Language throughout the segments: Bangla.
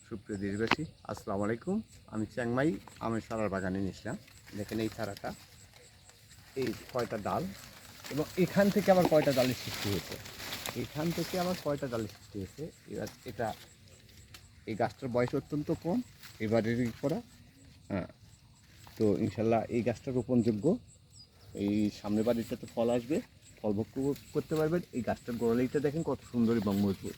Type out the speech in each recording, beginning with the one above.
সুপ্রিয় দেশবাসী, আসসালামু আলাইকুম। আমি চ্যাংমাই আমের চারার বাগানে নিয়েছিলাম। দেখেন এই চারাটা, এই কয়টা ডাল, এবং এখান থেকে আবার কয়টা ডালের সৃষ্টি হয়েছে। এখান থেকে আবার কয়টা ডালের সৃষ্টি হয়েছে। এবার এটা, এই গাছটার বয়স অত্যন্ত কম, এবারেরই করা। হ্যাঁ, তো ইনশাল্লাহ এই গাছটা রোপণযোগ্য। এই সামনের বাড়িটাতে ফল আসবে, ফল ভোগ করতে পারবেন। এই গাছটার গোড়ালিটা দেখেন কত সুন্দর এবং মজবুত।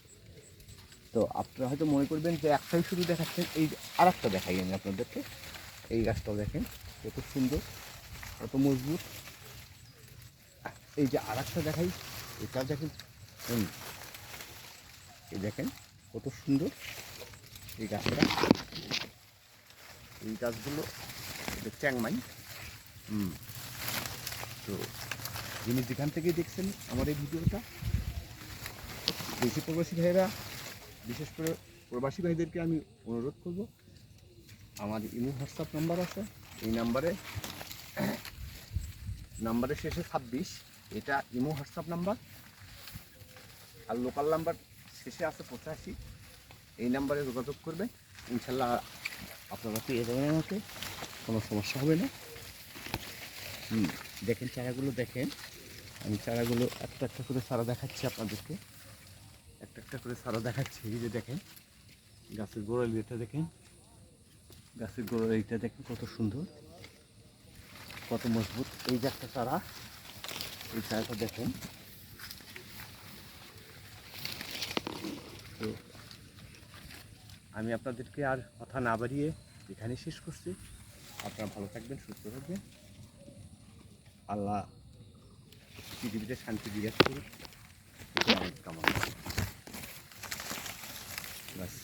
তো আপনারা হয়তো মনে করবেন যে একটাই শুধু দেখাচ্ছেন, এই আর একটা দেখাই আমি আপনাদেরকে। এই গাছটাও দেখেন কত সুন্দর, কত মজবুত। এই যে আর একটা দেখাই, এটাও দেখেন। এই দেখেন কত সুন্দর এই গাছটা। এই গাছগুলো এটা চ্যাংমাই। তো যিনি যেখান থেকে দেখছেন আমার এই ভিডিওটা, দেশি প্রবাসী ভাইয়েরা, বিশেষ করে প্রবাসী ভাইদেরকে আমি অনুরোধ করব, আমার ইমো হোয়াটসঅ্যাপ নাম্বার আছে। এই নাম্বারের শেষে 26, এটা ইমো হোয়াটসঅ্যাপ নাম্বার। আর লোকাল নাম্বার শেষে আছে 85। এই নাম্বারে যোগাযোগ করবে, ইনশাল্লাহ আপনারা পেয়ে যাবেন আমাকে, কোনো সমস্যা হবে না। দেখেন চারাগুলো দেখেন, আমি চারাগুলো একটা একটা করে চারা দেখাচ্ছি আপনাদেরকে, একটা একটা করে চারা দেখাচ্ছি। এই যে দেখেন গাছের গোড়ালিটা দেখেন, গাছের গোড়ালিটা দেখেন কত সুন্দর, কত মজবুত। এই যে একটা চারা, এই চারাটা দেখেন। তো আমি আপনাদেরকে আর কথা না বাড়িয়ে এখানে শেষ করছি। আপনারা ভালো থাকবেন, সুস্থ থাকবেন। আল্লাহ পৃথিবীতে শান্তি বিরাজ করুক, কামনা। বাস।